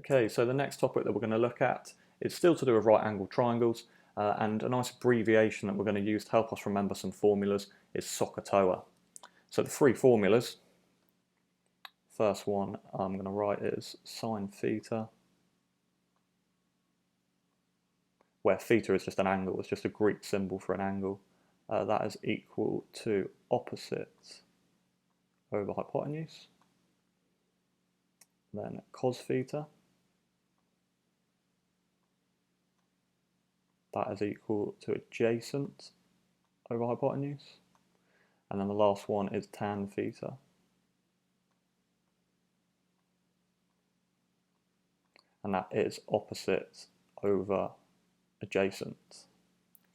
Okay, so the next topic that we're going to look at is still to do with right angled triangles, and a nice abbreviation that we're going to use to help us remember some formulas is SohCahToa. So the three formulas, first one I'm going to write is sine theta, where theta is just an angle, it's just a Greek symbol for an angle. That is equal to opposite over hypotenuse. Then cos theta, that is equal to adjacent over hypotenuse. And then the last one is tan theta. And that is opposite over adjacent.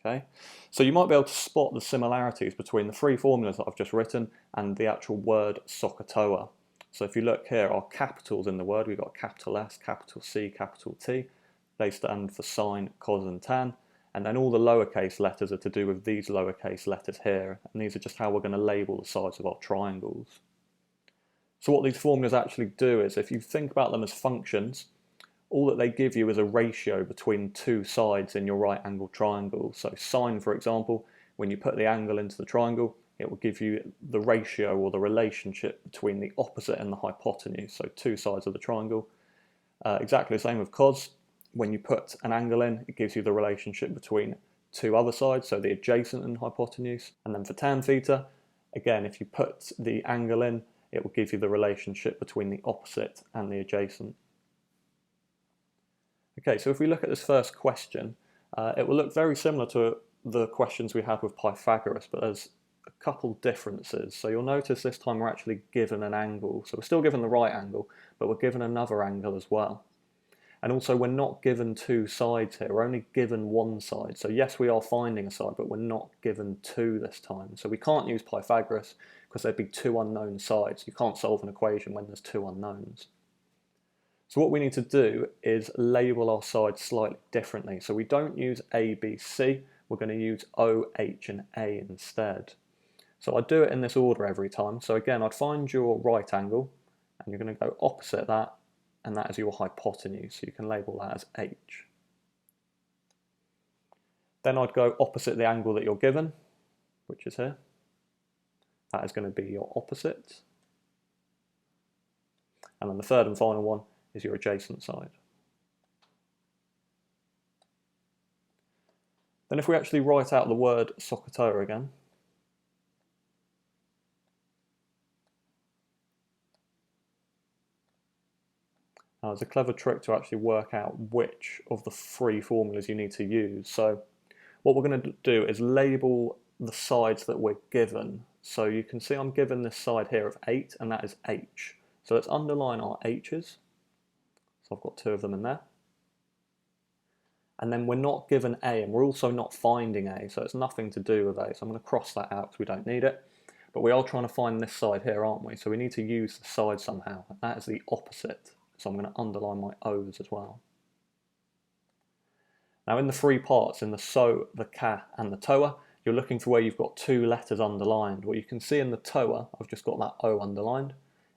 Okay, so you might be able to spot the similarities between the three formulas that I've just written and the actual word SohCahToa. So if you look here, our capitals in the word, we've got capital S, capital C, capital T. They stand for sine, cos and tan. And then all the lowercase letters are to do with these lowercase letters here. And these are just how we're going to label the sides of our triangles. So what these formulas actually do is, if you think about them as functions, all that they give you is a ratio between two sides in your right angled triangle. So sine, for example, when you put the angle into the triangle, it will give you the ratio or the relationship between the opposite and the hypotenuse, so two sides of the triangle. Exactly the same with cos. When you put an angle in, it gives you the relationship between two other sides, so the adjacent and hypotenuse. And then for tan theta, again, if you put the angle in, it will give you the relationship between the opposite and the adjacent. Okay, so if we look at this first question, it will look very similar to the questions we had with Pythagoras, but there's a couple differences. So you'll notice this time we're actually given an angle. So we're still given the right angle, but we're given another angle as well. And also we're not given two sides here, we're only given one side. So yes, we are finding a side, but we're not given two this time. So we can't use Pythagoras because there'd be two unknown sides. You can't solve an equation when there's two unknowns. So what we need to do is label our sides slightly differently. So we don't use A, B, C, we're going to use O, H and A instead. So I'd do it in this order every time. So again, I'd find your right angle and you're going to go opposite that, and that is your hypotenuse. So you can label that as H. Then I'd go opposite the angle that you're given, which is here. That is going to be your opposite. And then the third and final one is your adjacent side. Then if we actually write out the word SohCahToa again, now there's a clever trick to actually work out which of the three formulas you need to use. So what we're going to do is label the sides that we're given. So you can see I'm given this side here of 8, and that is H. So let's underline our H's. So I've got two of them in there. And then we're not given A, and we're also not finding A, so it's nothing to do with A. So I'm going to cross that out because we don't need it. But we are trying to find this side here, aren't we? So we need to use the side somehow. And that is the opposite. So I'm going to underline my O's as well. Now in the three parts, in the So, the Ka and the Toa, you're looking for where you've got two letters underlined. Well, you can see in the Toa, I've just got that O underlined.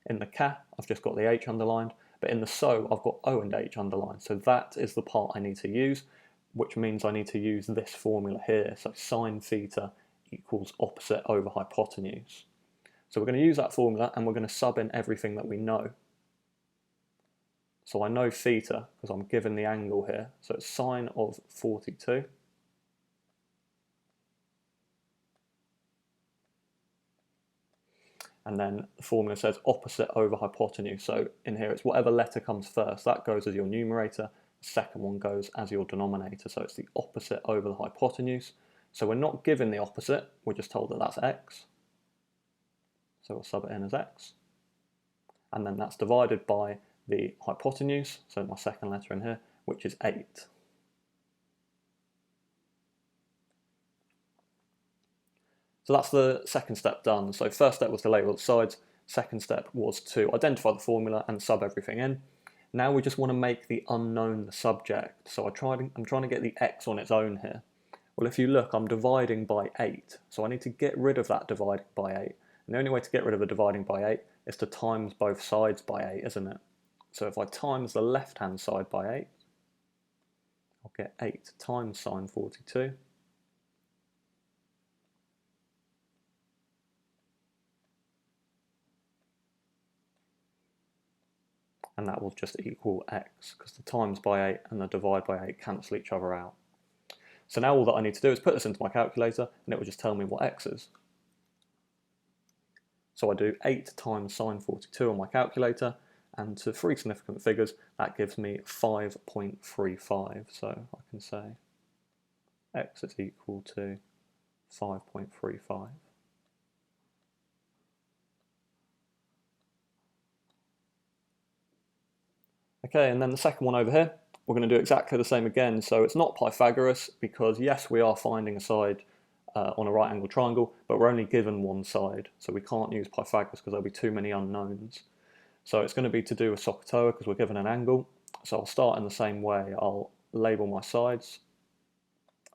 In the Ka, I've just got the H underlined. But in the So, I've got O and H underlined. So that is the part I need to use, which means I need to use this formula here. So sine theta equals opposite over hypotenuse. So we're going to use that formula and we're going to sub in everything that we know. So I know theta because I'm given the angle here. So it's sine of 42. And then the formula says opposite over hypotenuse. So in here it's whatever letter comes first, that goes as your numerator. The second one goes as your denominator. So it's the opposite over the hypotenuse. So we're not given the opposite, we're just told that that's x. So we'll sub it in as x. And then that's divided by the hypotenuse, so my second letter in here, which is 8. So that's the second step done. So first step was to label the sides, second step was to identify the formula and sub everything in. Now we just want to make the unknown the subject. So I'm trying to get the x on its own here. Well, if you look, I'm dividing by 8, so I need to get rid of that dividing by 8. And the only way to get rid of the dividing by 8 is to times both sides by 8, isn't it? So if I times the left-hand side by 8, I'll get 8 times sine 42. And that will just equal x, because the times by 8 and the divide by 8 cancel each other out. So now all that I need to do is put this into my calculator, and it will just tell me what x is. So I do 8 times sine 42 on my calculator, and to three significant figures, that gives me 5.35. So I can say x is equal to 5.35. Okay, and then the second one over here, we're going to do exactly the same again. So it's not Pythagoras, because yes, we are finding a side on a right angle triangle, but we're only given one side. So we can't use Pythagoras because there'll be too many unknowns. So it's going to be to do with SohCahToa because we're given an angle. So I'll start in the same way. I'll label my sides.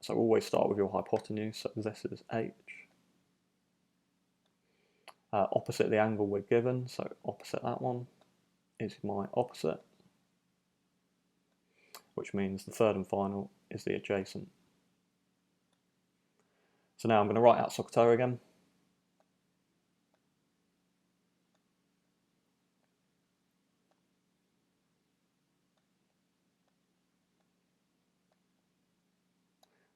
So always start with your hypotenuse. So this is h. Opposite the angle we're given, so opposite that one is my opposite, which means the third and final is the adjacent. So now I'm going to write out SohCahToa again.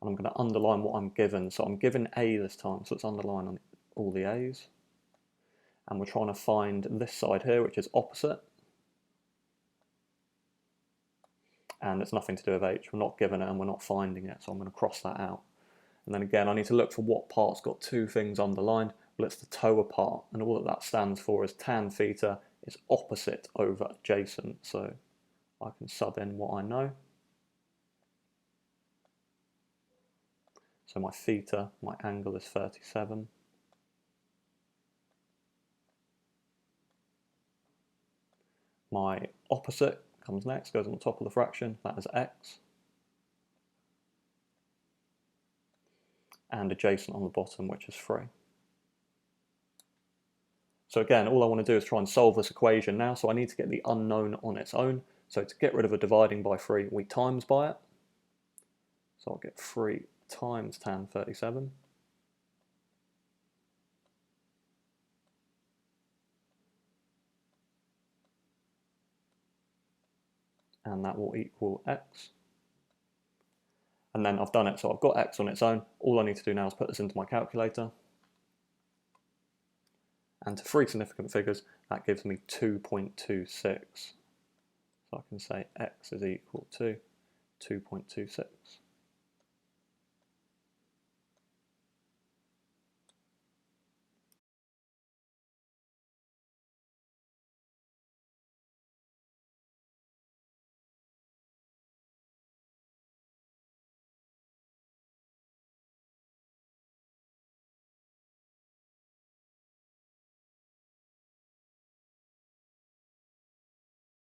And I'm going to underline what I'm given. So I'm given A this time, so it's underlined on all the A's. And we're trying to find this side here, which is opposite. And it's nothing to do with H. We're not given it and we're not finding it, so I'm going to cross that out. And then again, I need to look for what part's got two things underlined. Well, it's the TOA part, and all that stands for is tan theta is opposite over adjacent. So I can sub in what I know. So my theta, my angle is 37. My opposite comes next, goes on the top of the fraction, that is x. And adjacent on the bottom, which is 3. So again, all I want to do is try and solve this equation now, so I need to get the unknown on its own. So to get rid of a dividing by 3, we times by it. So I'll get 3 times tan 37. And that will equal x. And then I've done it, so I've got x on its own. All I need to do now is put this into my calculator. And to three significant figures, that gives me 2.26. So I can say x is equal to 2.26.